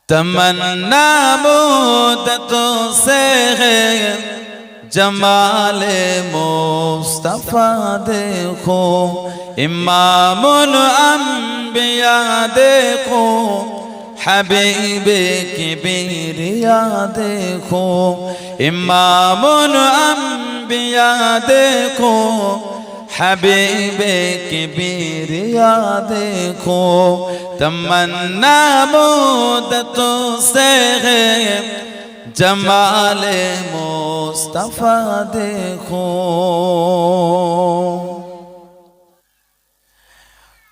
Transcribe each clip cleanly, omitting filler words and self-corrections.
तमन्ना मुद्दतों से है जमाले मुस्तफा देखो, इमामुल अंबिया देखो, हबीबे किबरिया देखो, इमामुल अंबिया देखो, हबीबे किबरिया देखो। तमन्ना मुद्दतों से है जमाले मुस्तफा देखो।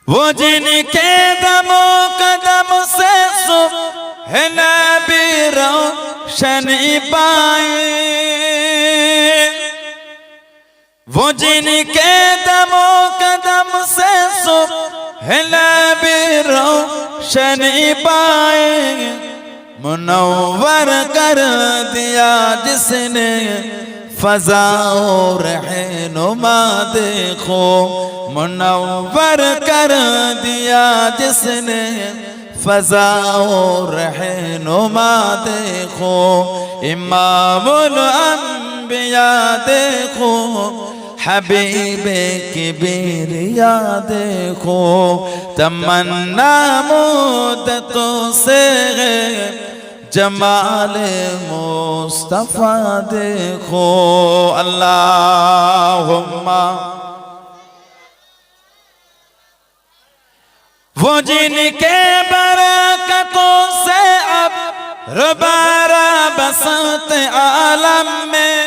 वो जिनके दमो कदम से सुबह नबी रोशनी पाए, वो जिनके दमो कदम से सुबह नबी रोशनी पाए, मुनव्वर कर दिया जिसने फ़ज़ाओ रहनुमा देखो, मुनव्वर कर दिया जिसने फ़ज़ाओ रहनुमा देखो, इमामुल अंबिया देखो, हबीबे किबरिया देखो। तमन्ना मुद्दतों से है जमाले मुस्तफा देखो। अल्लाहुम्मा वो जिनके बरकतों से अब रबारा बसत आलम में,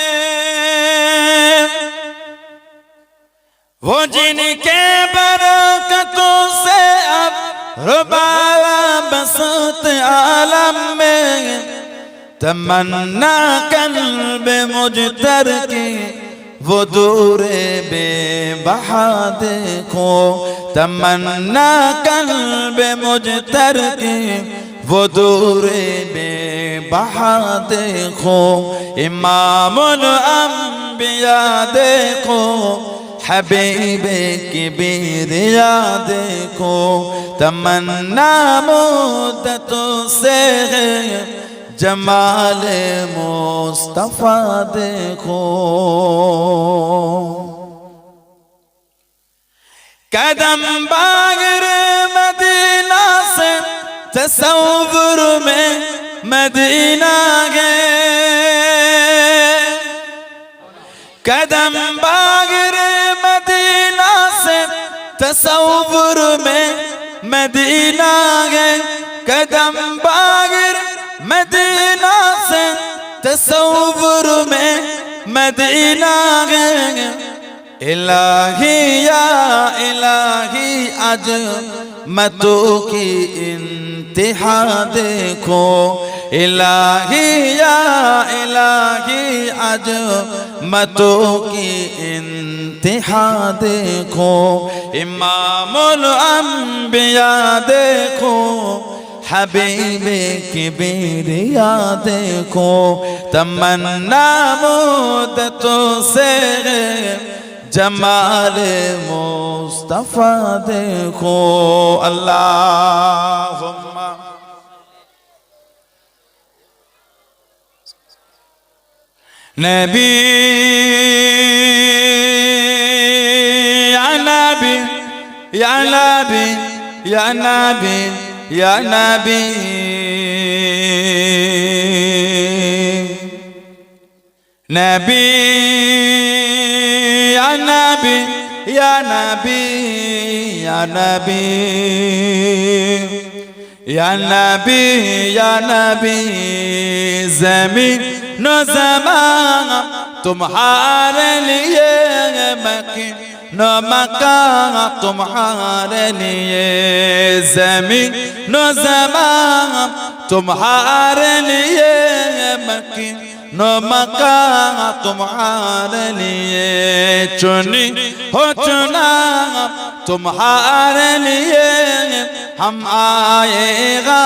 वो जिनके बरकतों से अब रबारा बसत आलम में, तमन्ना कल्ब मुजतर की वो दूरे बेबहा देखो, तमन्ना कल्ब मुजतर की वो दूरे बेबहा देखो, इमामुल अंबिया देखो, हबीबे किबरिया देखो। तमन्ना मुद्दतों से है जमाले मुस्तफा देखो। कदम बागर मदीना से तसव्वुर में मदीना गए, कदम बागर मदीना से तसव्वुर में मदीना गए, कदम बागर मदीना से तसव्वुर में मदीना गए। इलाही या इलाही अज़मतों की इंतहा देखो, इलाही या इलाही अज़मतों की इंतहा देखो, इमामुल अंबिया देखो, हबीबे किबरिया देखो। तमन्ना मुद्दतों से जमाले मुस्तफा देखो। अल्लाहुम्मा नबी या नबी या नबी या नबी या नबी, नबी या नबी या नबी या नबी या नबी या नबी, ज़मीन नो ज़मान तुम्हारे लिए, मकीन नो मकान तुम्हारे लिए, ज़मीन नो ज़मान तुम्हारे लिए, मकीन नो मकान तुम्हारे लिए, चुनी हो चुना तुम्हारे लिए, हम आएगा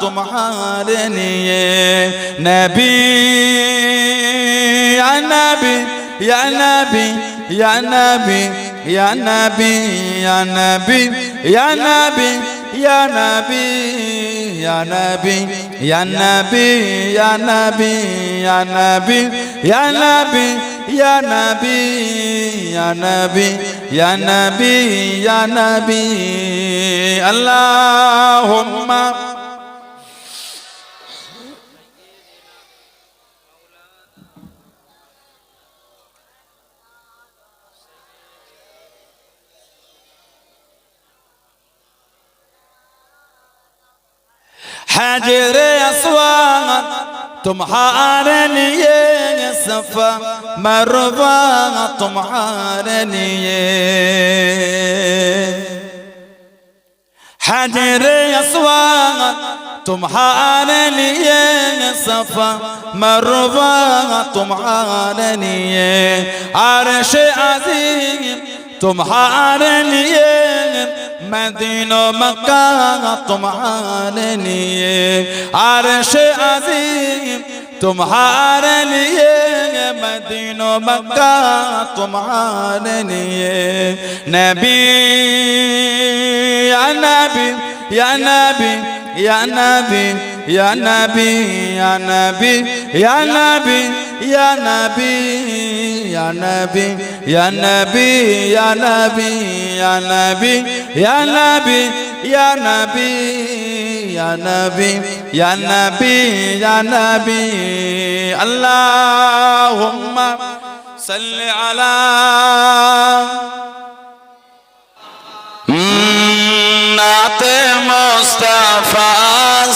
तुम्हारे लिए। नबी या नबी या नबी या नबी या नबी या नबी या नबी ya Nabi, ya Nabi, ya Nabi, ya Nabi, ya Nabi, ya Nabi, ya Nabi, ya Nabi, ya Nabi, ya Nabi, Allahumma हाजिर अस्वाद तुम्हारे लिए सफा मरवा तुम्हारे लिए हाजिर अस्वाद तुम्हारे लिए सफा मरवा तुम्हारे लिए अर्श अज़ीम तुम्हारे लिए मदीना मक्का तुम्हारे लिए अर्श अज़ीम तुम्हारे लिए मदीना मक्का तुम्हारे लिए नबी या नबी या नबी या नबी या नबी या नबी या नबी या नबी या नबी या नबी या नबी या नबी या नबी या नबी या नबी या नबी या नबी अल्लाहुम्मा सल्लि अला नाते मुस्तफा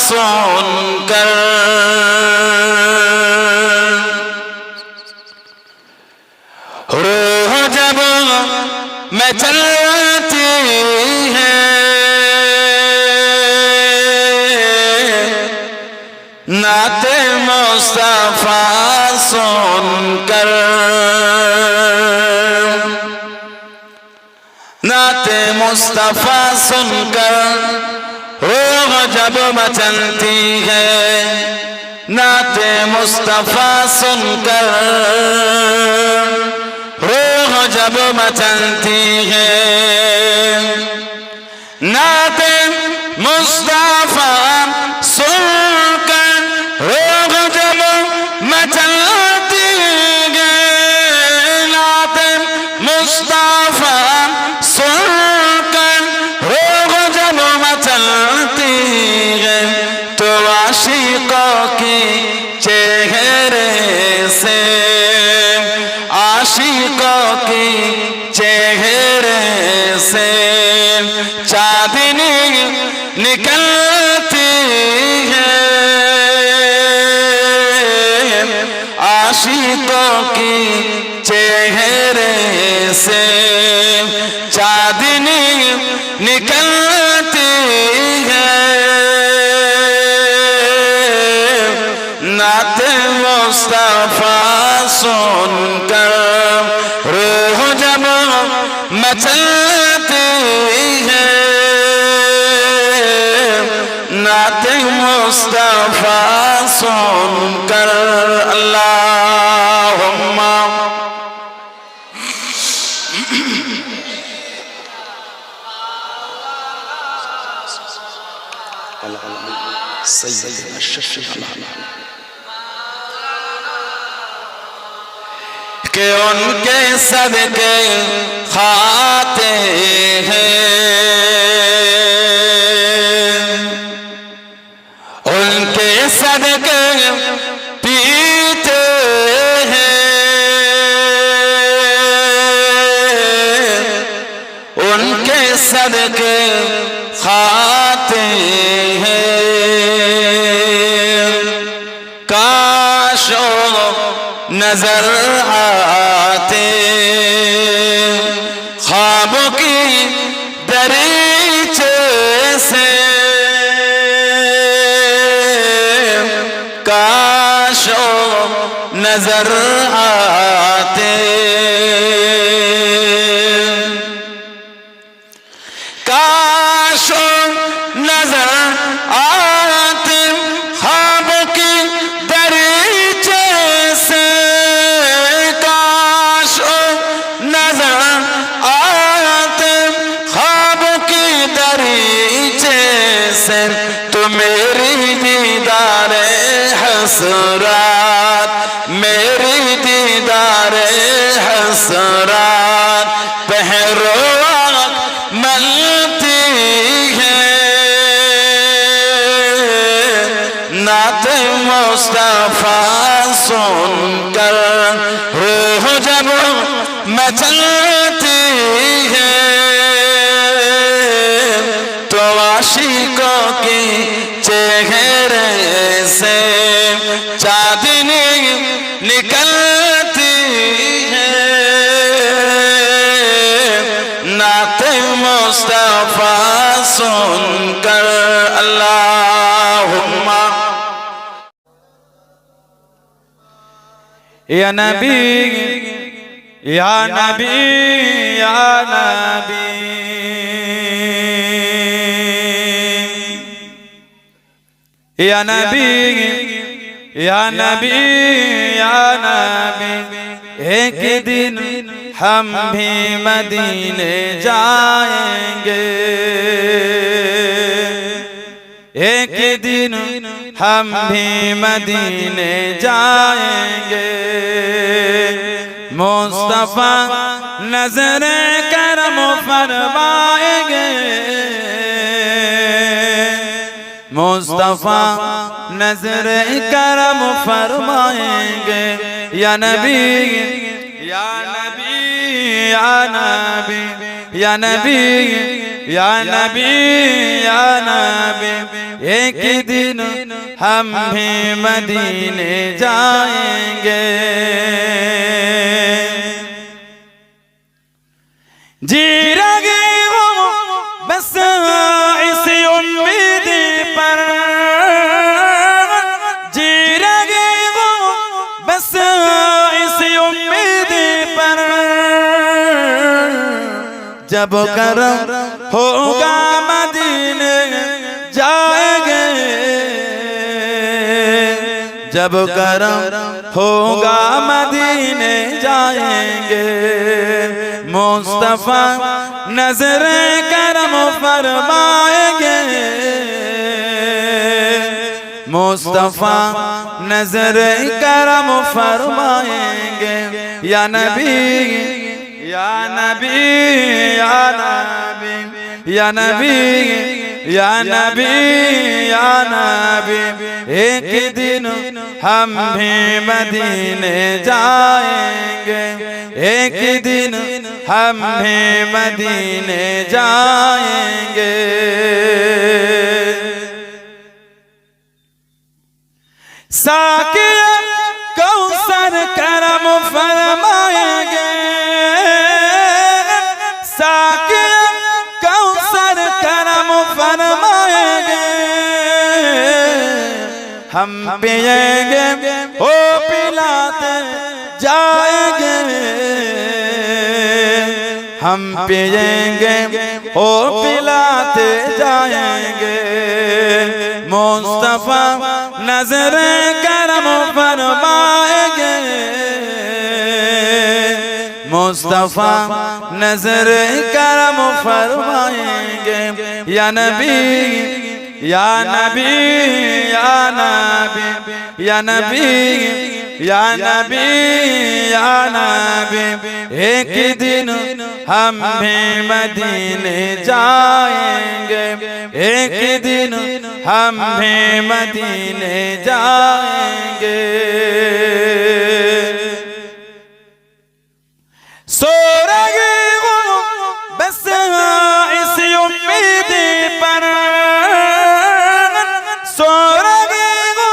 सुनकर रूह जब मैं चलती है नाते मुस्तफा सुनकर नाते मुस्तफा सुनकर रूह जब मचलती है नाते मुस्तफा सुनकर रूह जब मचलती है नाते मुस्तफा सुनकर रूह जब मचलती है नाते मुस्तफा सुनकर रूह जब मचलती है तो आशिकों के चेहरे से आशिकों के चेहरे से चांदनी निकलती है आशिकों के चेहरे से चांदनी निकलती है नाते मुस्तफा सुनकर रूह जब मचलती है नाते मुस्तफा सुनकर अल्लाहुम्मा सय्यदना शफ़ीअना के उनके सदके खाते हैं उनके सदके पीते हैं उनके सदके खाते हैं काश नजर आते ख्वाबों की दरीचे से काश नजर आते काश नजर आते ख्वाबों की दरीचे से काश नजर आते ख्वाबों की दरीचे तो मेरी दीदारे हसरात, मेरी दीदारे हसरात पहरो मलती है। नात मुस्तफा सुनकर रूह जब मचलती है, तो आशिकों की चेहरे से चांदनी निकलती है। नाते मुस्तफा सुनकर अल्लाहुम्मा या नबी या नबी या नबी या नबी या नबी या नबी। एक दिन हम भी मदीने जाएंगे, एक दिन हम भी मदीने जाएंगे। मुस्तफा नजर करम फरमाएंगे, मुस्तफा नजर करम फरमाएंगे। या नबी या नबी या नबी या नबी या नबी या नबी। एक दिन हम भी मदीने जाएंगे। जी रगे वो बस इसी उम्मीद पर, जी रगे वो बस इसी उम्मीद पर। जब करम होगा मदीने जाएंगे, जब करम होगा मदीने जाएंगे। मुस्तफा नजर करम फरमाएंगे, मुस्तफा नजर करम फरमाएंगे। या नबी या नबी या नबी या नबी या नबी या नबी। एक दिन हम भी मदीने जाएंगे, एक दिन हम भी मदीने जाएंगे। साकिया कौसर करम फरमाएंगे, साकिया कौसर करम फरमाएंगे। हम पिएंगे ओ पिलाते जाएंगे, हम पिएंगे ओ पिलाते जाएंगे। मुस्तफा नजर करम फरमाएंगे, मुस्तफा नजर करम फरमाएंगे। या नबी या नबी या नबी या नबी या नबी या नबी। एक दिन हम भी मदीने जाएंगे, एक दिन हम भी मदीने जाएंगे। सो रहे हो बस इसी उम्मीद पर, सो रहे हो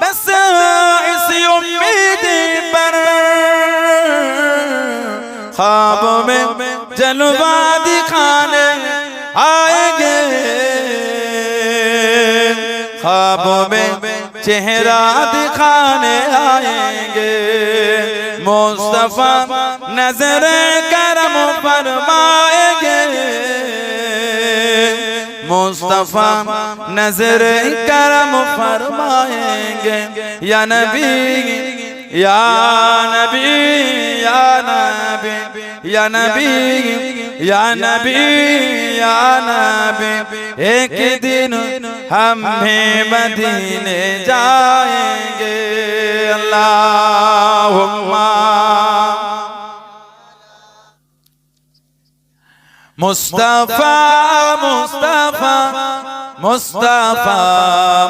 बस इसी उम्मीद पर। ख्वाबों में जलवा दिखाने आएंगे, ख्वाबों में चेहरा दिखाने आएंगे। मुस्तफा नजर करम फरमाएंगे, मुस्तफा नजर करम फरमाएंगे। या नबी या नबी या नबी या नबी या नबी या नबी। एक दिन हम भी मदीने जाएंगे। अल्लाहुम्मा मुस्तफा मुस्तफा मुस्तफा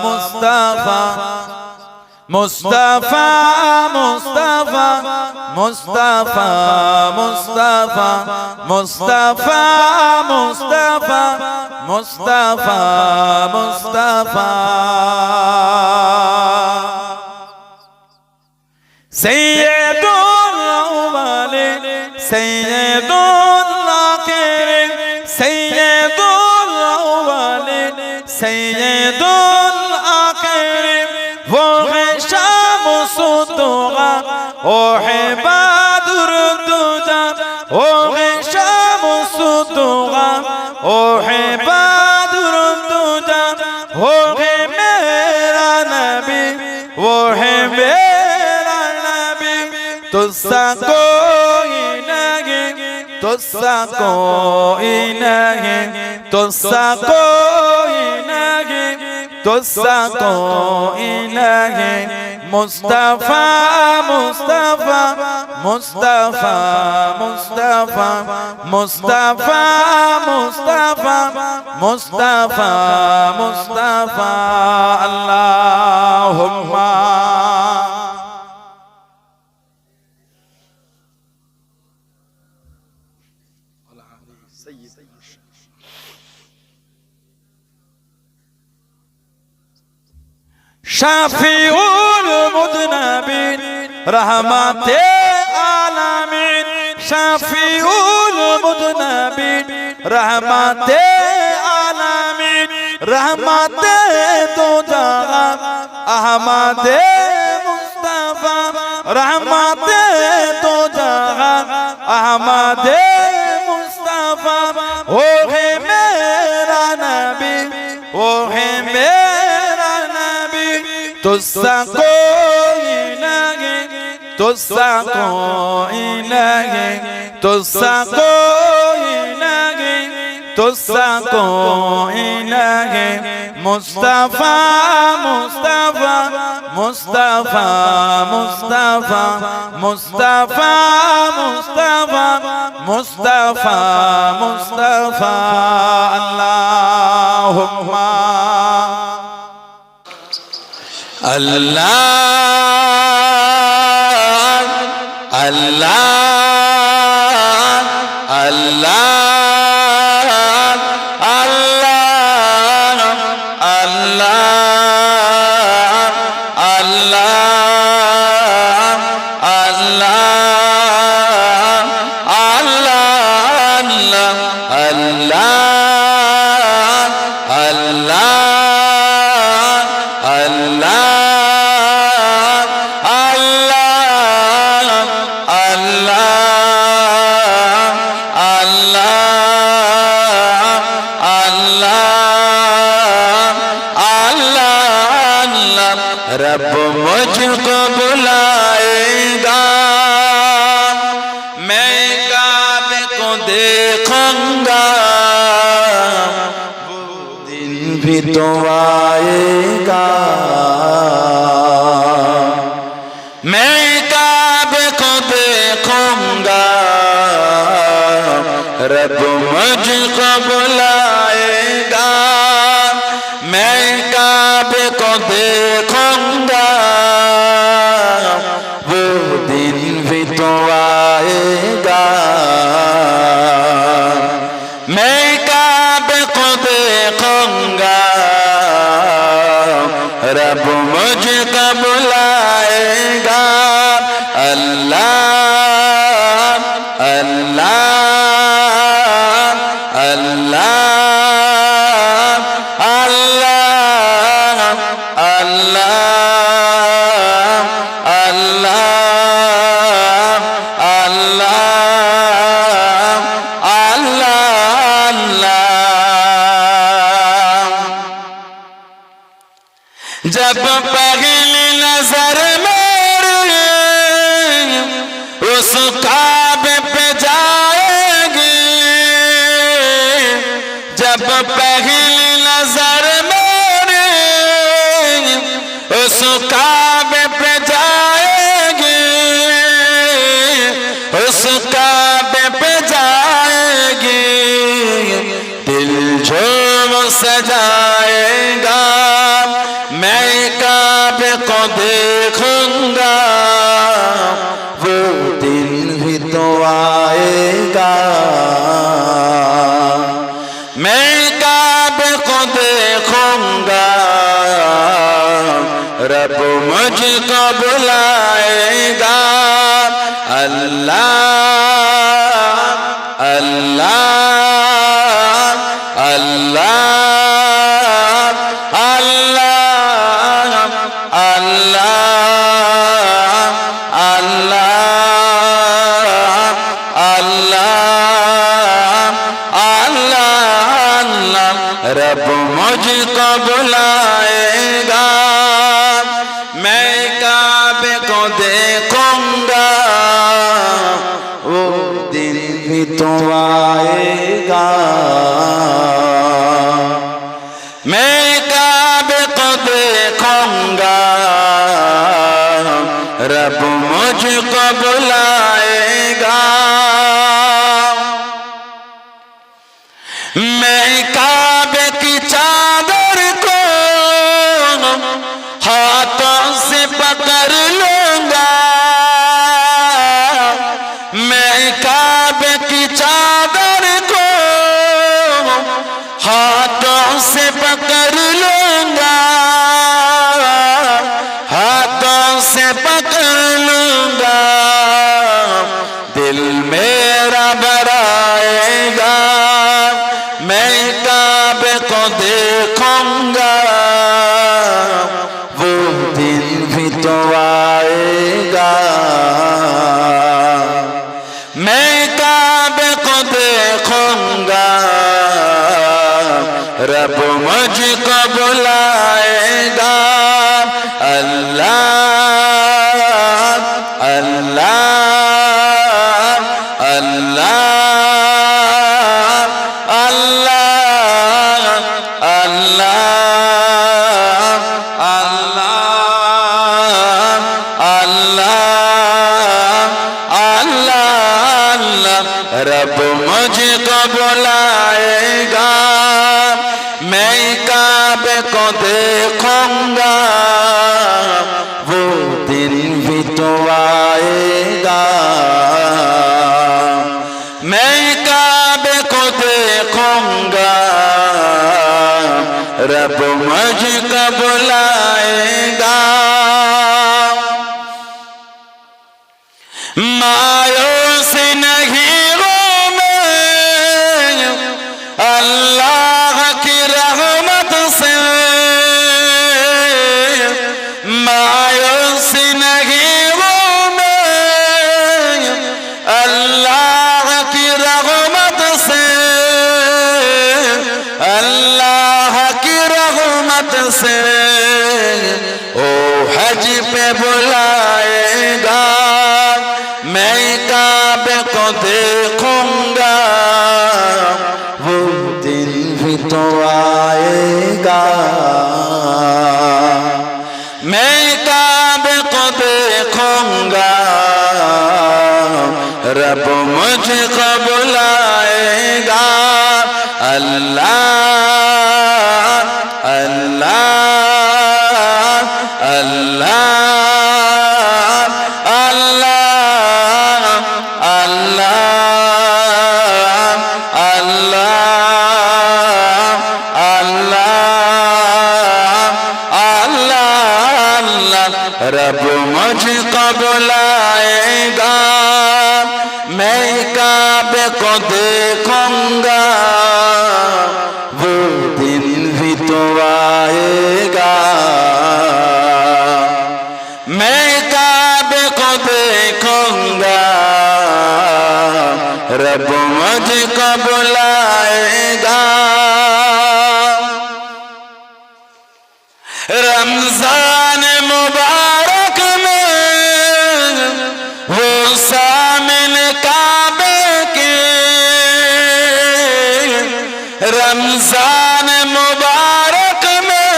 मुस्तफा मुस्तफा मुस्तफा मुस्तफा मुस्तफा मुस्तफा मुस्तफा मुस्तफा मुस्तफा सैयदुल अव्वलीन सैयदुल आखिरीन सैयदुल अव्वलीन सैयदुल आखिरीन वो है शामुसुद्दुआ ओ है बद्रुद्दुजा ओ है शामुसुद्दुआ ओ है बद्रुद्दुजा वो है मेरा नबी वो है मेरा नबी तुझसा कोई नहीं तुझसा कोई नहीं तुझसा कोई नहीं तुझसा कोई नहीं मुस्तफा मुस्तफा मुस्तफा मुस्तफा मुस्तफा मुस्तफा मुस्तफा मुस्तफा अल्लाहुम्मा शाफिउल मुज़नबिन रहमते आलमीन शाफिउल मुज़नबिन रहमते आलमीन रहमते दो जहां अहमदे मुस्तफा रहमते दो जहां अहमदे मुस्तफा वो है मेरा नबी वो है मेरा नबी तुझसा कोई नहीं तुझसा कोई नहीं तुझसा कोई नहीं तुझसा कोई नहीं मुस्तफा मुस्तफा मुस्तफा मुस्तफा मुस्तफा मुस्तफा मुस्तफा मुस्तफा अल्लाहुम्मा अल्लाह अल्लाह अल्लाह अल्लाह अल्लाह अल्लाह रब मुझको बुलाएगा मैं काबे को देखूंगा वो दिन भी तो आएगा मैं काबे को देखूंगा रब मुझको बुलाएगा मैं काबे को देखूंगा वो दिन भी तो आएगा मैं काबे को देखूंगा रब मुझको बुलाएगा अल्लाह अल्लाह अल्लाह अल्लाह अल्लाह अल्लाह अल्लाह अल्लाह जब पहली नजर मेरी उस काबे पे जाएगी जब पहली नजर मेरी रब मुझको बुलाएगा। अल्लाह अल्लाह अल्लाह अल्लाह अल्लाह रब मुझको बुलाएगा। मैं काबे को देखूंगा, वो दिन भी तो आएगा। मैं काबे को देखूंगा, रब मुझको बुलाएगा। मैं काबे की चादर को हाथों से पकड़ लूंगा। मैं काबे की चादर को हाथों से पकड़ लूंगा, हाथों से पकड़ लूंगा। दिल मेरा भराएगा, मैं काबे को देखूंगा, वो दिन भी तो आएगा। मैं काबे को देखूंगा, रब मुझको बुलाएगा। अल्लाह अल्लाह अल्लाह रब मुझको बुलाएगा। मैं काबे को देखूंगा, वो दिन भी तो आएगा। मैं काबे को देखूंगा, रब मुझको बुलाएगा। मायूस नहीं अल्लाह की रहमत से, मायूस नहीं हूँ मैं अल्लाह की रहमत से। अल्लाह की रहमत से ओ हज पे बुलाएगा। मैं काबे को देखूंगा, वो दिन भी तो आएगा। मैं काबे को देखूंगा, रब मुझको बुलाएगा। अल्लाह अल्लाह अल्लाह रब मुझको बुलाएगा। मैं काबे को देखूंगा, वो दिन भी तो आएगा। मैं काबे को देखूंगा, रब मुझको बुलाएगा। रमजान मुबारक में वो सामिल काबे के, रमजान मुबारक में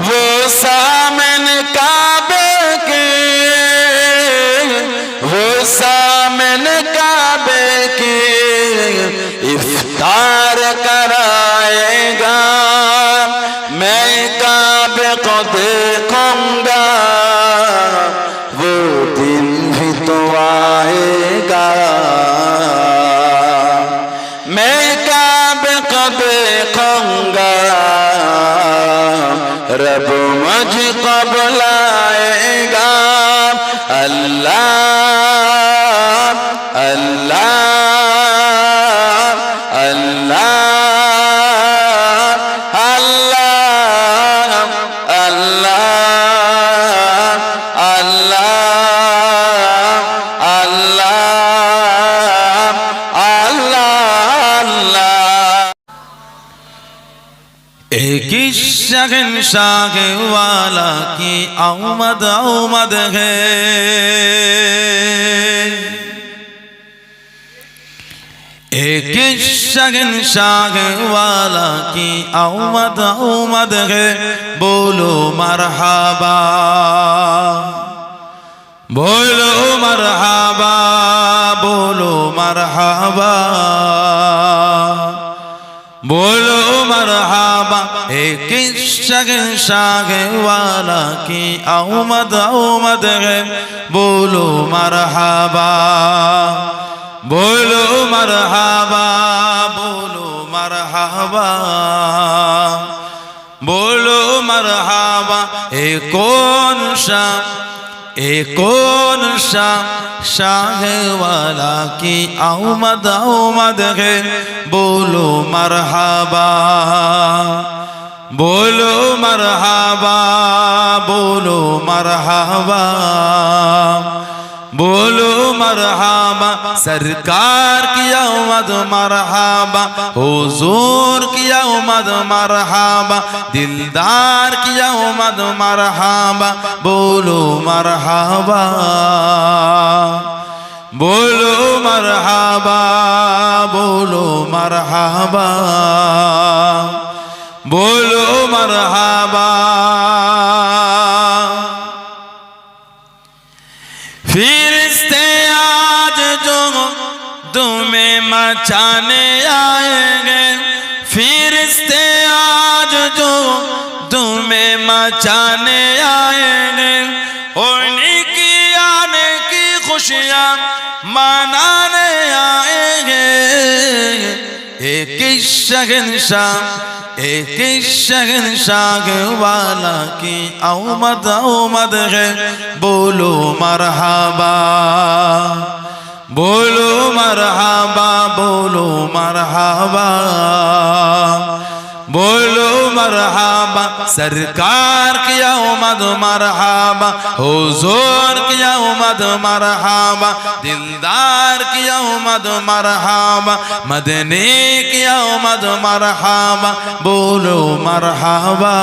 वो सामिल काबे के, वो सामिल काबे के इफ्तार कराएगा। मैं काबे को देखूंगा, वो दिन भी तो आएगा। मैं काबे को रब मुझको बुलाएगा। अल्लाह अल्लाह अल्लाह अल्लाह अल्लाह एक शहंशाह वाला की आमद आमद है। एक शहंशाह वाला की आमद आमद है। बोलो मरहबा बोलो मरहबा बोलो मरहबा बोलो मरहबा। एक शहंशाह वाला की आमद आमद है। बोलो मरहबा बोलो मरहबा बोलो मरहबा बोलो मरहबा। कौन शाह वाला की आमद आमद है। बोलो मरहबा बोलो मरहबा बोलो मरहबा बोलो मरहबा। सरकार की आमद मरहबा, हुजूर की आमद मरहबा, दिलदार की आमद मरहबा। बोलो मरहबा बोलो मरहबा बोलो मरहबा बोलो मरहबा। फिरिश्ते आज जो तुम्हें मचाने आएंगे। फिरिश्ते आज जो तुम्हें मचाने आएंगे। उन्हीं की आने की खुशियाँ मनाने आएंगे। एक शहंशाह वाला की आमद आमद है। बोलो मरहबा बोलो मरहबा बोलो मरहबा बोलो मरहबा। सरकार की आमद मरहबा, हुजूर की आमद मरहबा, दिलदार की आमद मरहबा, मदनी की आमद मरहबा। बोलो मरहबा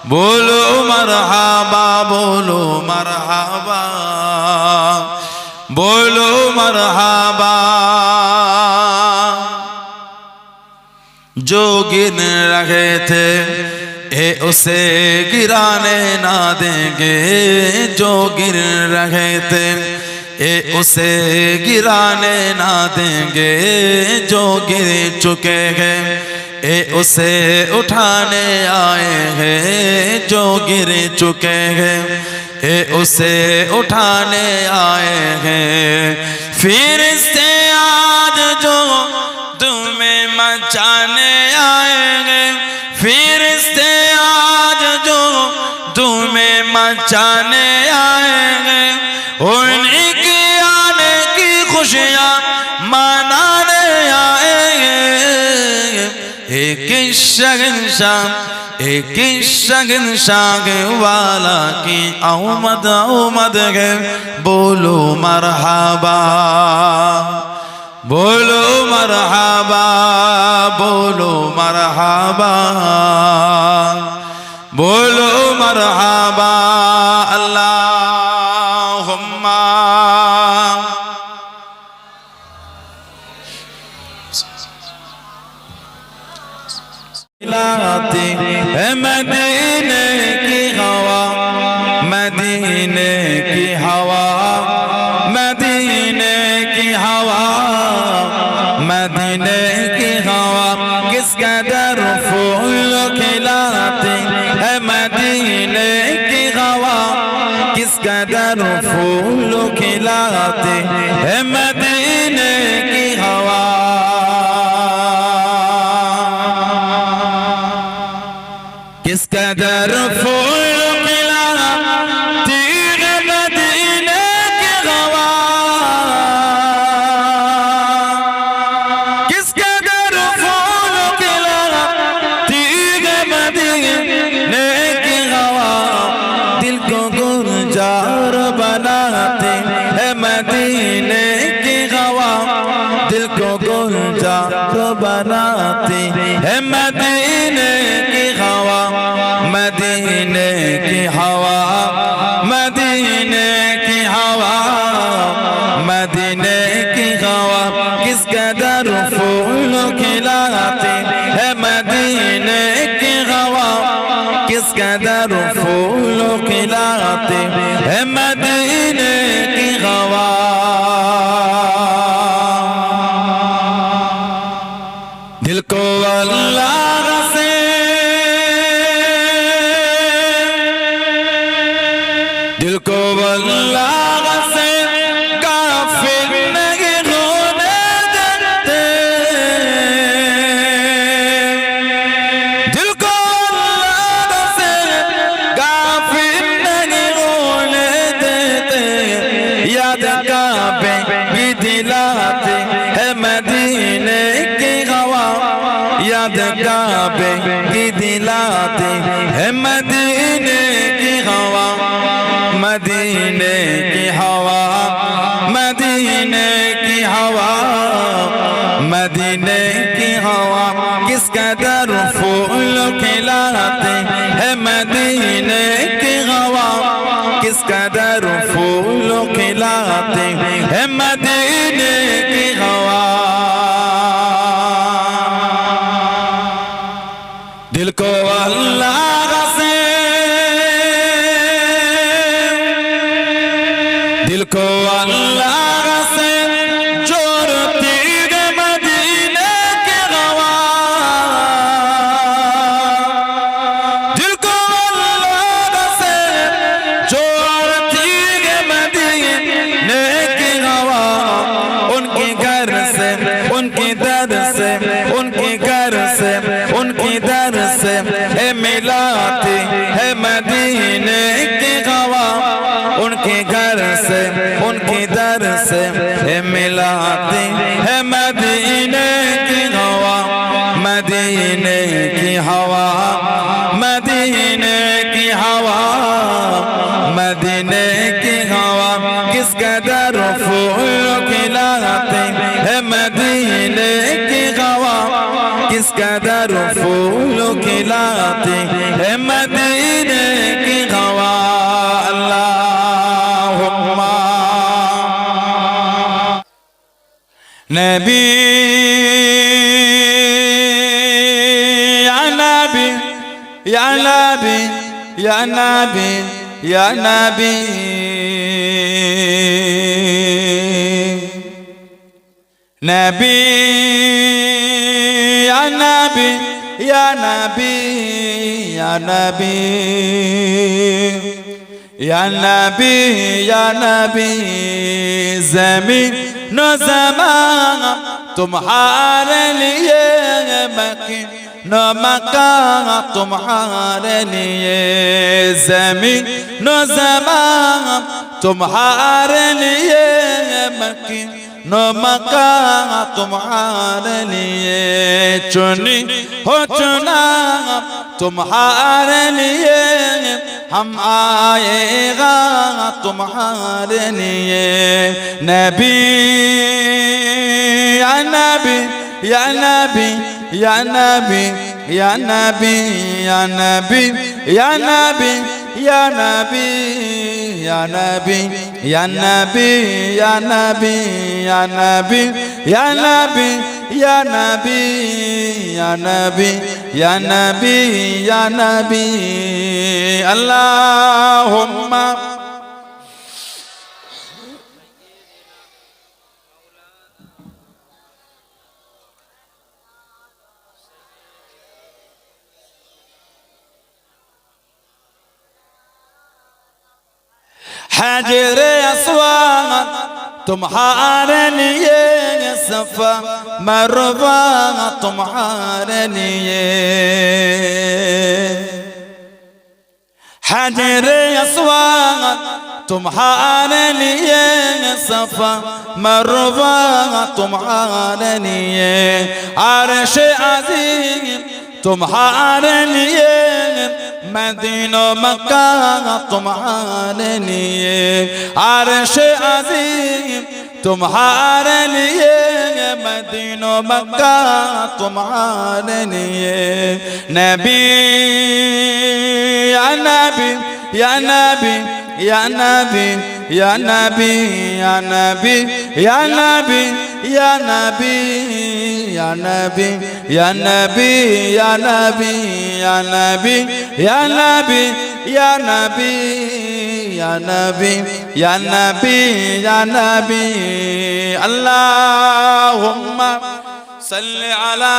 बोलो मरहबा बोलो मरहबा बोलो मरहबा। जो गिन रहे थे उसे गिराने ना देंगे। जो गिर रहे थे उसे गिराने ना देंगे। जो गिर चुके हैं उसे उठाने आए हैं। जो गिर चुके हैं उसे उठाने आए हैं। फिरिश्ते आज जो तुम्हें मचाने आएंगे। फिरिश्ते आज जो तुम्हें मचाने आएंगे। उन्हीं की आने की खुशियाँ मनाने आएंगे। एक शहंशाह वाला की आमद आमद है। बोलो मरहबा बोलो मरहबा बोलो मरहबा बोलो मरहबा। अल्लाहुम्मा लाती है मदीने की हवा, मदीने की हवा, मदीने की हवा, मदीने की हवा। किस कदर फूल खिलाती है मदीने की हवा, किस कदर फूल खिलाती है मदीने की हवा। किस कदर फूल खिला तीर मदीने की हवा, किस कदर फूल खिला तीर मदीने की हवा, दिल को गुलजार बनाते है मदीने की हवा, दिल को गुलजार बनाती है मदीने की हवा, मदीने की हवा, मदीने की हवा, मदीने की हवा, किस कदर फूल खिलाती है मदीने की हवा, किस कदर फूल खिलाती है मदीने की हवा। दिल को अल्लाह से दिल को अल्लाह से गाफिल नहीं होने देते, दिल को अल्लाह से गाफिल नहीं होने देते, याद काबे की दिलाते है मदीने की हवा, याद काबे की दिलाते है मदीने की हवा, मदीने की हवा, मदीने की हवा, मदीने की हवा, किस कदर फूल खिलाते है मदीने की हवा, किस कदर फूल खिलाते है मदीने की हवा। दिल को अल्लाह से दिल को अल्लाह से जोड़ती है मदीने की हवा, दिल को अल्लाह से जोड़ती है मदीने की हवा, उनके घर से उनके दर से उनके घर से उनकी दर से है मिलाती है मदीने की हवा, उनके घर से उनकी दर से है मिलाती है मदीने की हवा, मदीने की हवा, मदीने की हवा, मदीने की हवा, किस कदर फूल खिलाते है मदीने की हवा, किस कदर फूल खिलाते है मदीने की हवा। अल्लाहुम्मा नबी या नबी या नबी या नबी या नबी, नबी या नबी या नबी या नबी या नबी या नबी, ज़मीन नो ज़मान तुम्हारे लिए, मकीन नो मकान तुम्हारे लिए, ज़मीन नो ज़मान तुम्हारे लिए, मकीन नो मकान तुम्हारे लिए, चुनी हो चुना तुम्हारे लिए, हम आएगा तुम्हारे लिए, नबी या नबी या नबी या नबी या नबी या नबी या नबी या नबी या नबी या नबी या नबी या नबी या नबी या नबी या नबी या नबी या नबी। अल्लाहुम्मा हजर अस्वाद तुम्हारे लिए, सफा मरवा तुम्हारे लिए, हजर अस्वद तुम्हारे लिए, सफा मरवा तुम्हारे लिए, अर्श अज़ीम तुम्हारे लिए, मदीना मक्का तुम्हारे लिए, अर्श अज़ीम तुम्हारे लिए, मदीना मक्का तुम्हारे लिए। नबी या नबी या नबी या नबी या नबी या नबी या नबी या नबी या नबी या नबी या नबी या नबी या नबी या नबी या नबी या नबी या नबी। अल्लाहुम्मा सल्लि अला